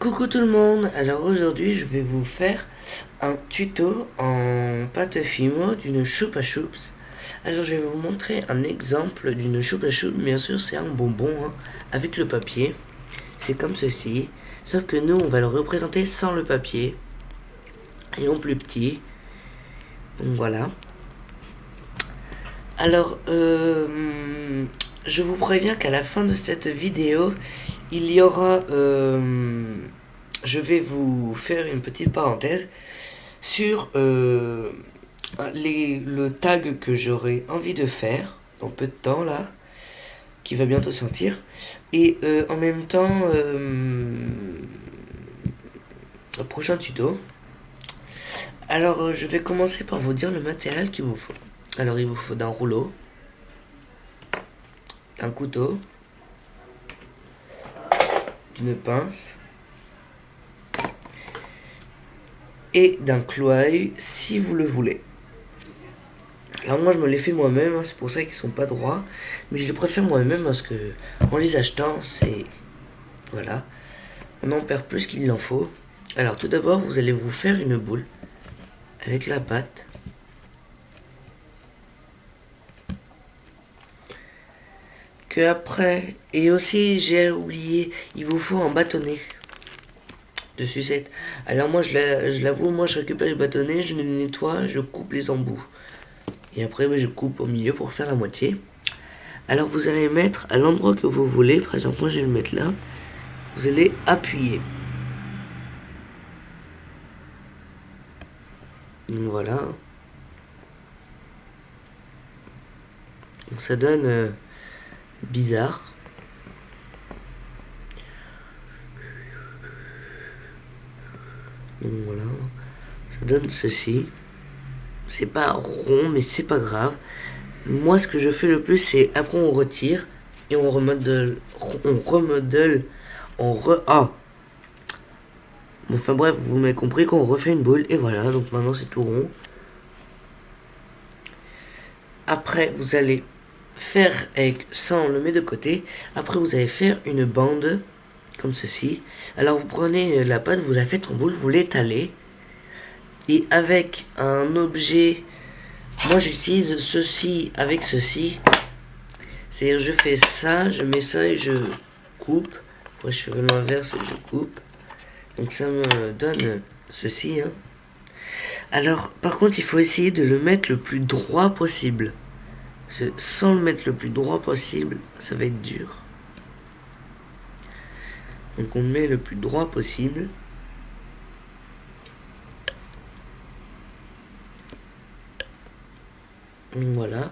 Coucou tout le monde, alors aujourd'hui je vais vous faire un tuto en pâte fimo d'une choupa choups. Alors je vais vous montrer un exemple d'une choupa choups, bien sûr c'est un bonbon hein, avec le papier. C'est comme ceci, sauf que nous on va le représenter sans le papier et en plus petit. Donc voilà. Alors je vous préviens qu'à la fin de cette vidéo il y aura je vais vous faire une petite parenthèse sur le tag que j'aurai envie de faire dans peu de temps là, qui va bientôt sortir. Et en même temps, un prochain tuto. Alors je vais commencer par vous dire le matériel qu'il vous faut. Alors il vous faut d'un rouleau, d'un couteau, d'une pince et d'un clou à œil si vous le voulez. Alors moi je me les fais moi-même, hein, c'est pour ça qu'ils sont pas droits, mais je les préfère moi-même parce que en les achetant, c'est voilà, on en perd plus qu'il n'en faut. Alors tout d'abord, vous allez vous faire une boule avec la pâte. Que après, et aussi j'ai oublié, il vous faut un bâtonnet de sucette. Alors moi je l'avoue, moi je récupère les bâtonnets, je les nettoie, je coupe les embouts. Et après je coupe au milieu pour faire la moitié. Alors vous allez mettre à l'endroit que vous voulez, par exemple moi je vais le mettre là. Vous allez appuyer. Donc voilà. Donc ça donne bizarre. Donc voilà. Ça donne ceci. C'est pas rond, mais c'est pas grave. Moi, ce que je fais le plus, c'est après on retire et on remodèle. On remodèle. Ah! Bon, enfin bref, vous m'avez compris qu'on refait une boule et voilà. Donc maintenant, c'est tout rond. Après, vous allez faire avec ça, on le met de côté. Après, vous allez faire une bande comme ceci. Alors, vous prenez la pâte, vous la faites en boule, vous l'étalez. Et avec un objet, moi j'utilise ceci avec ceci. C'est-à-dire je fais ça, je mets ça et je coupe. Moi je fais l'inverse et je coupe. Donc ça me donne ceci. Hein. Alors par contre il faut essayer de le mettre le plus droit possible. Sans le mettre le plus droit possible, ça va être dur. Donc on le met le plus droit possible. Voilà.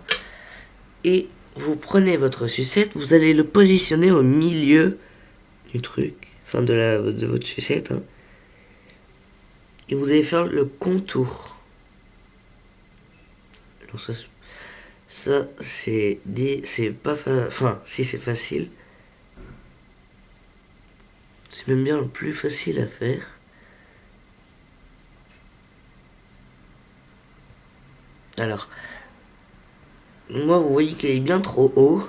Et vous prenez votre sucette, vous allez le positionner au milieu du truc, enfin de votre sucette. Hein. Et vous allez faire le contour. Alors ça c'est pas enfin si c'est facile. C'est même bien le plus facile à faire. Alors moi vous voyez qu'il est bien trop haut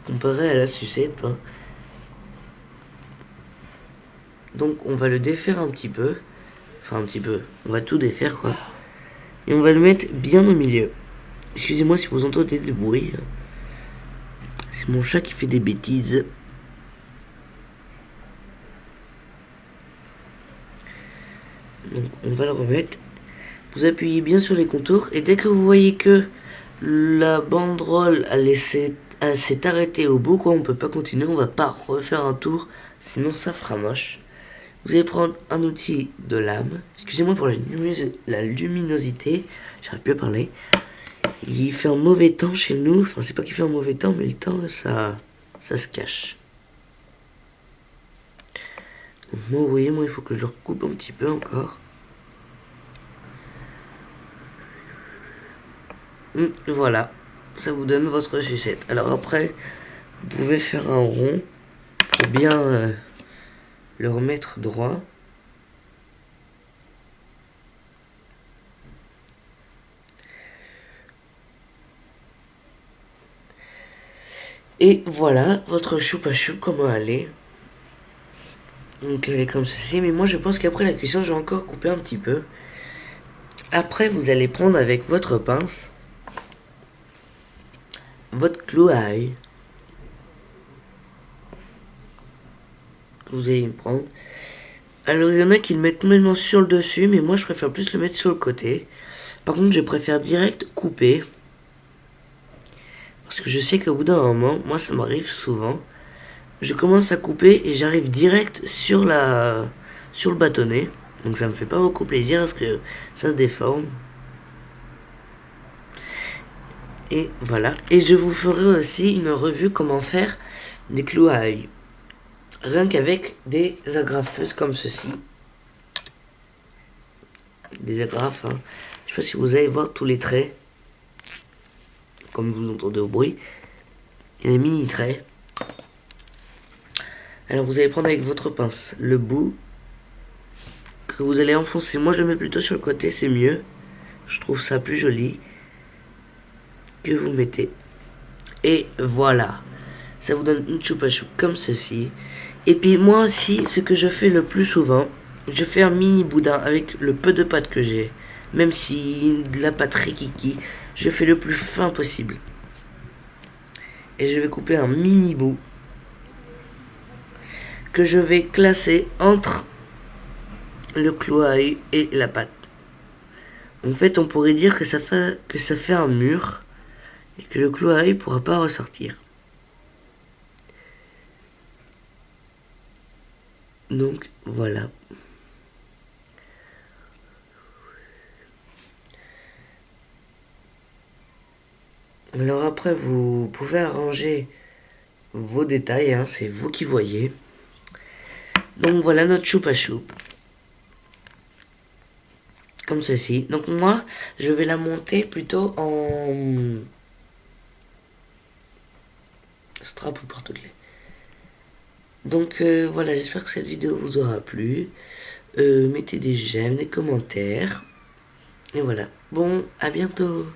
comparé à la sucette. Hein. Donc on va le défaire un petit peu. Enfin un petit peu. On va tout défaire quoi. Et on va le mettre bien au milieu. Excusez-moi si vous entendez du bruit. C'est mon chat qui fait des bêtises. Donc on va le remettre. Vous appuyez bien sur les contours et dès que vous voyez que la banderole s'est arrêtée au bout, quoi, on peut pas continuer, on va pas refaire un tour, sinon ça fera moche. Vous allez prendre un outil de lame. Excusez-moi pour la luminosité, j'arrive plus à parler. Il fait un mauvais temps chez nous, enfin c'est pas qu'il fait un mauvais temps, mais le temps ça se cache. Donc moi vous voyez, moi il faut que je le recoupe un petit peu encore. Voilà, ça vous donne votre sucette. Alors après, vous pouvez faire un rond pour bien le remettre droit. Et voilà votre choupa choup comment elle est. Donc elle est comme ceci, mais moi je pense qu'après la cuisson, je vais encore couper un petit peu. Après, vous allez prendre avec votre pince, votre clou à œil, que vous allez prendre. Alors il y en a qui le mettent complètement sur le dessus, mais moi je préfère plus le mettre sur le côté. Par contre, je préfère direct couper, parce que je sais qu'au bout d'un moment, moi ça m'arrive souvent, je commence à couper et j'arrive direct sur le bâtonnet. Donc ça me fait pas beaucoup plaisir parce que ça se déforme. Et voilà. Et je vous ferai aussi une revue comment faire des clous à œil. Rien qu'avec des agrafeuses comme ceci. Des agrafes, hein. Je sais pas si vous allez voir tous les traits. Comme vous entendez au bruit. Il y a des mini traits. Alors vous allez prendre avec votre pince le bout que vous allez enfoncer. Moi je le mets plutôt sur le côté, c'est mieux. Je trouve ça plus joli. Que vous mettez. Et voilà. Ça vous donne une choupa choup comme ceci. Et puis moi aussi, ce que je fais le plus souvent, je fais un mini boudin avec le peu de pâte que j'ai. Même si de la pâte rikiki, je fais le plus fin possible. Et je vais couper un mini bout que je vais classer entre le clou à œil et la pâte. En fait, on pourrait dire que ça fait un mur et que le clou à œil pourra pas ressortir. Donc voilà. Alors après, vous pouvez arranger vos détails, hein, c'est vous qui voyez. Donc voilà notre choupa choup. Comme ceci. Donc moi, je vais la monter plutôt en strap ou porte-clés. Donc voilà, j'espère que cette vidéo vous aura plu. Mettez des j'aime, des commentaires. Et voilà. Bon, à bientôt.